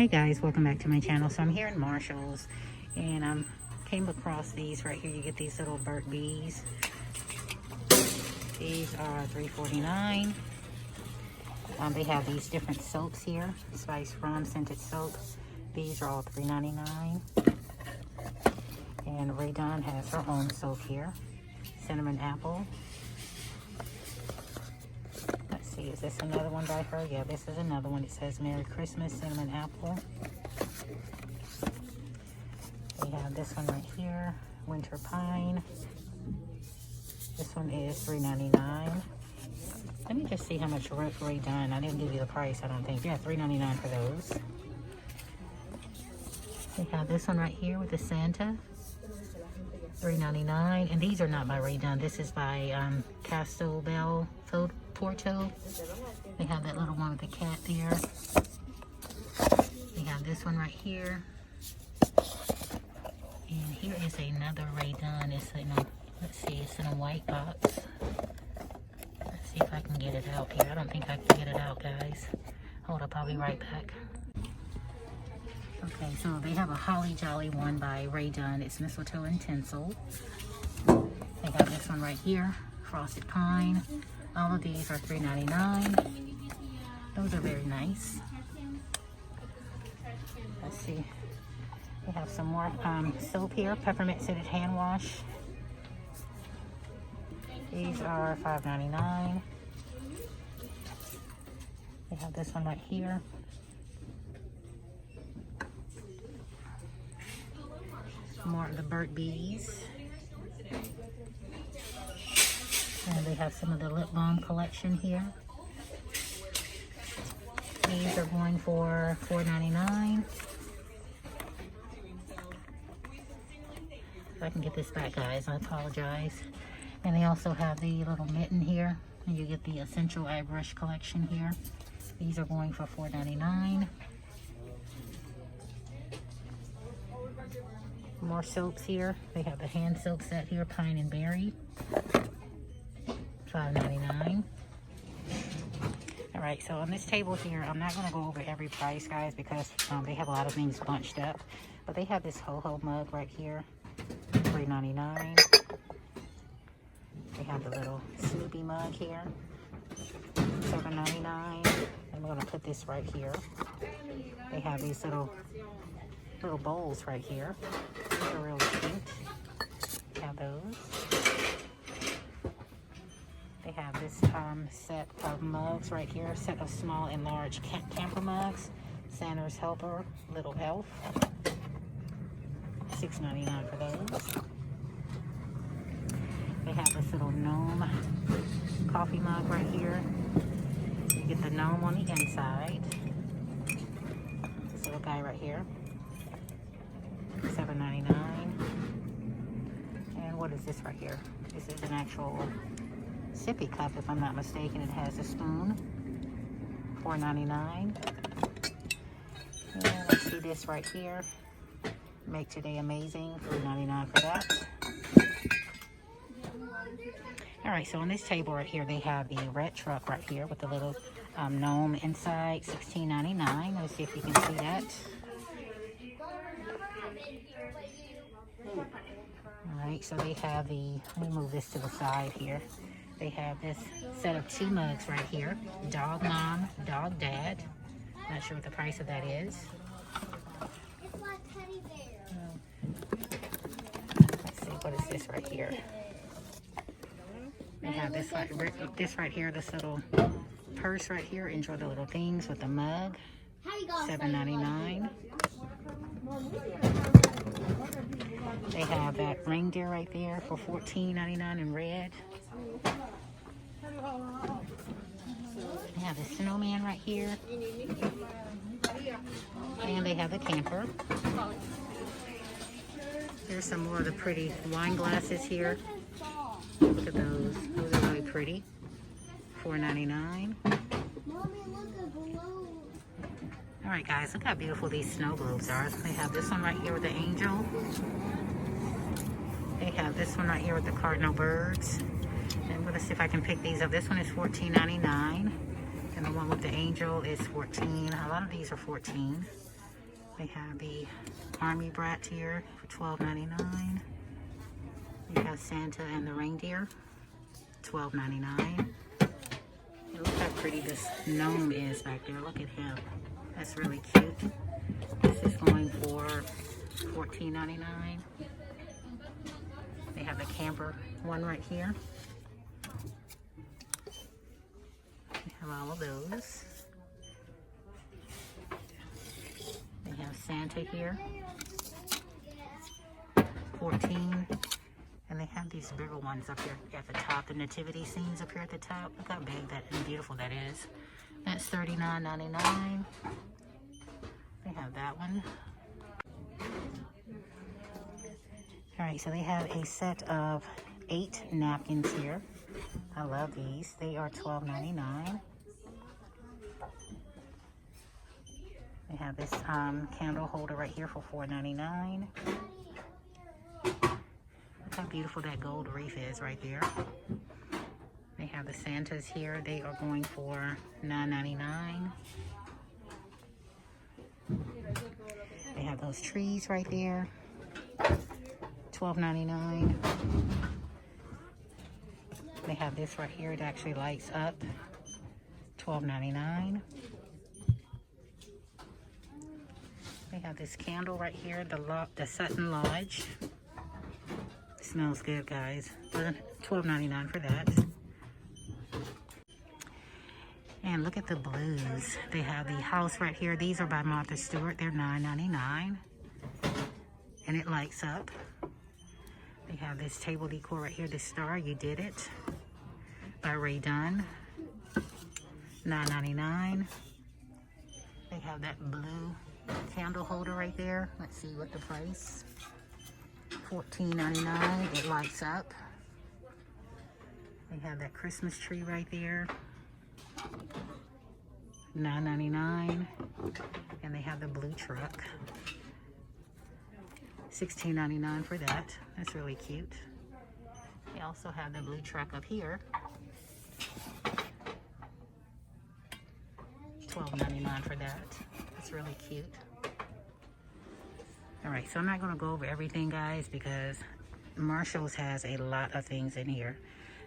Hey guys, welcome back to my channel. So I'm here in Marshall's and came across these right here. You get these little burnt bees. These are $3.49. They have these different soaps here. Spice Rum scented soap. These are all $3.99. And Ray Dunn has her own soap here. Cinnamon apple. Let's see, is this another one by her? Yeah, this is another one. It says Merry Christmas, cinnamon apple. We have this one right here, winter pine. This one is $3.99. Let me just see how much Ray Dunn. I didn't give you the price, I don't think. Yeah, $3.99 for those. We have this one right here with the Santa. $3.99. And these are not by Ray Dunn. This is by Castelbel Porto. They have that little one with the cat there. We have this one right here. And here is another Ray Dunn. It's in a, let's see, it's in a white box. Let's see if I can get it out here. I don't think I can get it out, guys. Hold up, I'll be right back. Okay, so they have a Holly Jolly one by Ray Dunn. It's mistletoe and tinsel. They have this one right here, frosted pine. All of these are $3.99. Those are very nice. Let's see. We have some more soap here, peppermint scented hand wash. These are $5.99. We have this one right here. More of the burnt bees. And they have some of the lip balm collection here. These are going for $4.99. If I can get this back, guys, I apologize. And they also have the little mitten here. And you get the essential eye brush collection here. These are going for $4.99. More soaps here. They have the hand soap set here, pine and berry. $5.99. All right, so on this table here, I'm not going to go over every price, guys, because they have a lot of things bunched up. But they have this ho-ho mug right here, $3.99. They have the little Snoopy mug here, $7.99. And we're going to put this right here. They have these little bowls right here. These are really cute. Have those. They have this set of mugs right here, set of small and large camper mugs. Santa's Helper, Little Elf. $6.99 for those. They have this little gnome coffee mug right here. You get the gnome on the inside. This little guy right here. $7.99. And what is this right here? This is an actual sippy cup, if I'm not mistaken. It has a spoon. $4.99. And let's see this right here. Make today amazing. $3.99 for that. All right, so on this table right here, they have the red truck right here with the little gnome inside. $16.99. Let's see if you can see that. Alright, so they have the, let me move this to the side here. They have this set of 2 mugs right here. Dog Mom, Dog Dad. Not sure what the price of that is. Let's see, what is this right here? They have this right here, this little purse right here. Enjoy the little things with the mug. $7.99. They have that reindeer right there for $14.99 in red. They have the snowman right here. And they have the camper. Here's some more of the pretty wine glasses here. Look at those. Those are really pretty. $4.99. Alright guys, look how beautiful these snow globes are. They have this one right here with the angel. They have this one right here with the cardinal birds. And let's see if I can pick these up. This one is $14.99. And the one with the angel is $14. A lot of these are $14. They have the Army Brat here for $12.99. You have Santa and the reindeer, $12.99. And look how pretty this gnome is back there. Look at him. That's really cute. This is going for $14.99. They have the camper one right here. They have all of those. They have Santa here, 14. And they have these bigger ones up here at the top, the nativity scenes up here at the top. Look how big that and beautiful that is. That's $39.99. They have that one. All right, so they have a set of 8 napkins here. I love these. They are $12.99. They have this candle holder right here for $4.99. Look how beautiful that gold wreath is right there. They have the Santas here. They are going for $9.99. They have those trees right there, $12.99. They have this right here. It actually lights up, $12.99. They have this candle right here, the Sutton Lodge. It smells good, guys. $12.99 for that. And look at the blues. They have the house right here. These are by Martha Stewart. They're $9.99. And it lights up. They have this table decor right here. The Star, You Did It, by Ray Dunn. $9.99. They have that blue candle holder right there. Let's see what the price. $14.99. It lights up. They have that Christmas tree right there. $9.99. And they have the blue truck. $16.99 for that. That's really cute. They also have the blue truck up here. $12.99 for that. That's really cute. All right, so I'm not going to go over everything, guys, because Marshall's has a lot of things in here.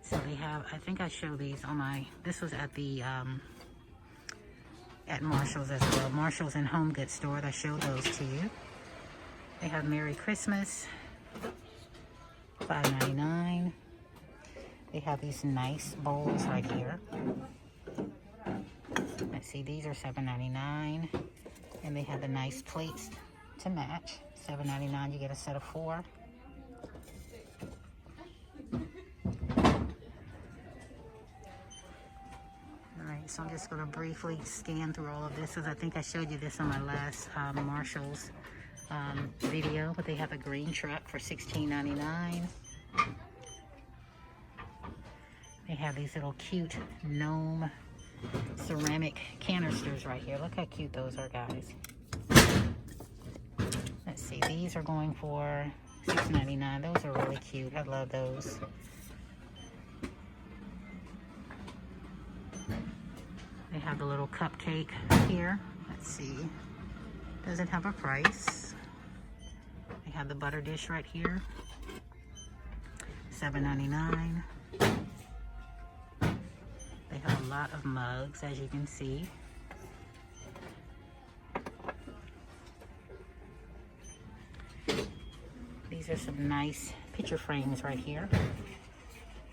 So they have, I think I showed these on my, this was at the, at Marshall's as well. Marshall's and Home Goods store. I showed those to you. They have Merry Christmas, $5.99. They have these nice bowls right here. Let's see, these are $7.99. And they have the nice plates to match. $7.99, you get a set of 4. Alright, so I'm just going to briefly scan through all of this, because I think I showed you this on my last Marshall's video. But they have a green truck for $16.99. They have these little cute gnome ceramic canisters right here. Look how cute those are, guys. Let's see, these are going for $6.99. Those are really cute. I love those. They have the little cupcake here. Let's see. Doesn't have a price. They have the butter dish right here. $7.99. They have a lot of mugs, as you can see. These are some nice picture frames right here.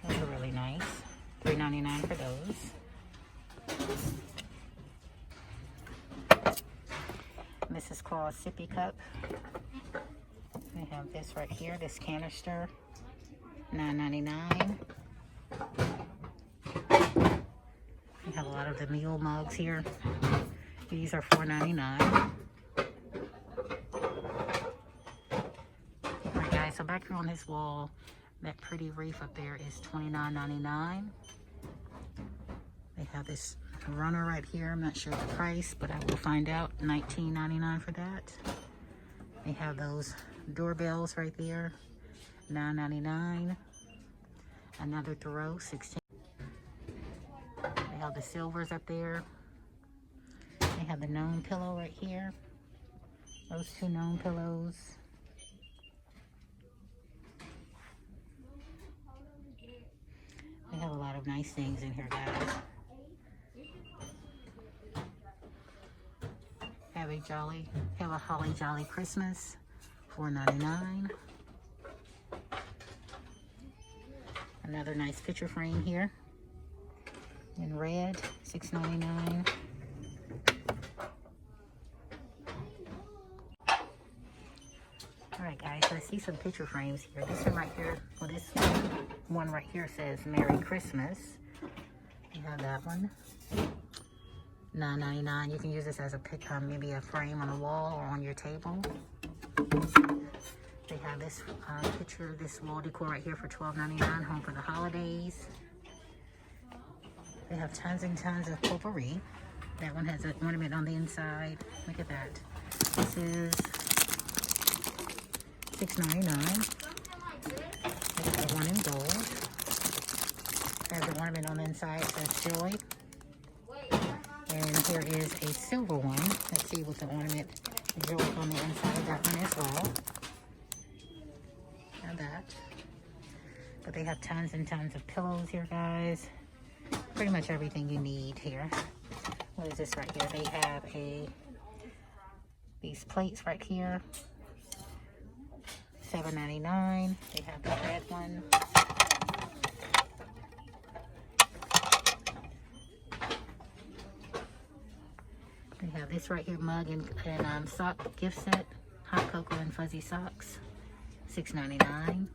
Those are really nice. $3.99 for those. Mrs. Claus sippy cup. They have this right here, this canister, $9.99. We have a lot of the meal mugs here. These are $4.99. Alright guys, so back here on this wall, that pretty wreath up there is $29.99. They have this runner right here. I'm not sure the price, but I will find out. $19.99 for that. They have those doorbells right there, $9.99. Another throw, $16. They have the silvers up there. They have the gnome pillow right here, Those two gnome pillows. They have a lot of nice things in here, guys. Have a Holly Jolly Christmas, $4.99. Another nice picture frame here in red, $6.99. Alright guys, let's see some picture frames here. This one right here, well this one right here says Merry Christmas. You have that one. $9.99. You can use this as a maybe a frame on the wall or on your table. They have this picture, this wall decor right here for $12.99. Home for the holidays. They have tons and tons of potpourri. That one has an ornament on the inside. Look at that. This is $6.99. They got one in gold. Has an ornament on the inside. It says Joy. And here is a silver one. Let's see with the ornament Joy on the inside of that one as well. Now that. But they have tons and tons of pillows here, guys. Pretty much everything you need here. What is this right here? They have these plates right here. $7.99. They have the red one. They have this right here, mug and sock gift set. Hot cocoa and fuzzy socks. $6.99.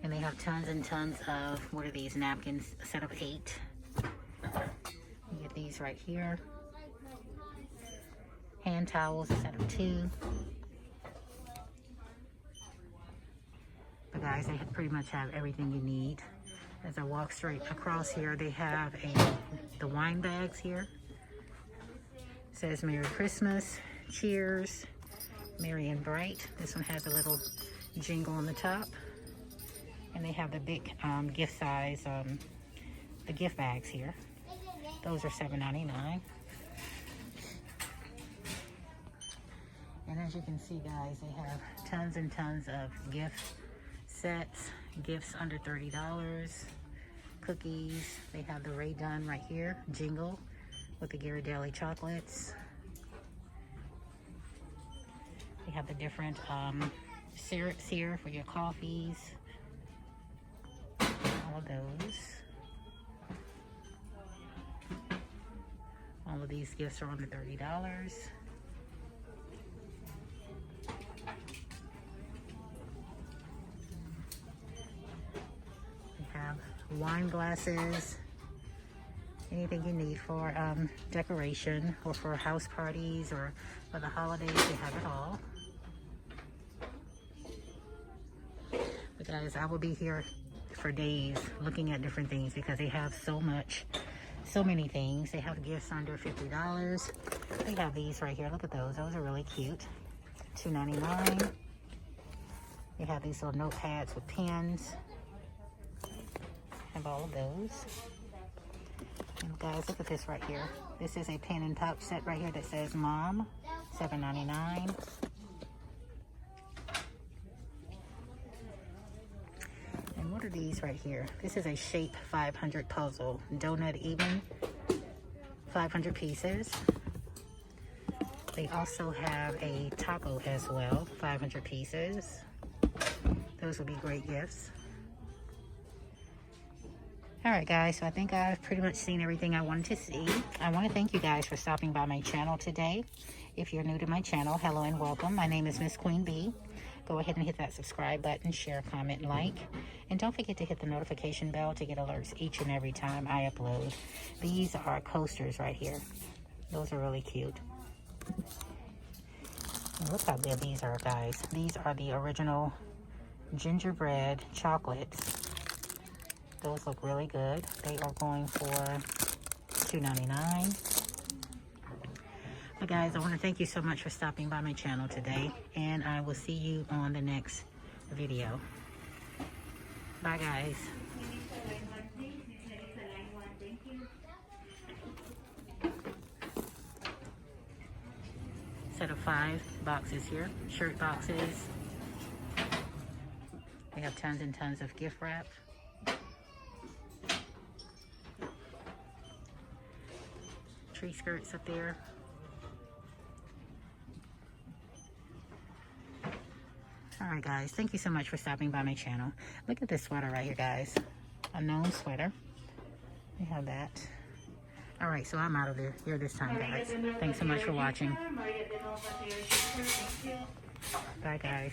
And they have tons and tons of, what are these, napkins, a set of 8. You get these right here. Hand towels, a set of 2. But guys, they pretty much have everything you need. As I walk straight across here, they have the wine bags here. It says Merry Christmas, Cheers, Merry and Bright. This one has a little jingle on the top. And they have the big gift size, the gift bags here. Those are $7.99. And as you can see, guys, they have tons and tons of gift sets, gifts under $30, cookies. They have the Ray Dunn right here, jingle with the Ghirardelli chocolates. They have the different syrups here for your coffees. All of those. All of these gifts are under $30. We have wine glasses. Anything you need for decoration or for house parties or for the holidays, they have it all. But guys, I will be here for days looking at different things because they have so many things. They have gifts under $50. They have these right here. Look at those. Those are really cute. $2.99. They have these little notepads with pens. Have all of those. And guys, look at this right here. This is a pen and pouch set right here that says Mom, $7.99. And what are these right here? This is a Shape 500 puzzle. Donut even, 500 pieces. They also have a taco as well, 500 pieces. Those would be great gifts. Alright guys, so I think I've pretty much seen everything I wanted to see. I want to thank you guys for stopping by my channel today. If you're new to my channel, hello and welcome. My name is Miss Queen Bee. Go ahead and hit that subscribe button, share, comment, like. And don't forget to hit the notification bell to get alerts each and every time I upload. These are coasters right here. Those are really cute. And look how good these are, guys. These are the original gingerbread chocolates. Those look really good. They are going for $2.99. But guys, I want to thank you so much for stopping by my channel today. And I will see you on the next video. Bye guys. Set of 5 boxes here. Shirt boxes. We have tons and tons of gift wrap. Tree skirts up there. Alright guys, thank you so much for stopping by my channel. Look at this sweater right here, guys. A known sweater. We have that. Alright, so I'm out of here this time, guys. Thanks so much for watching. Bye, guys.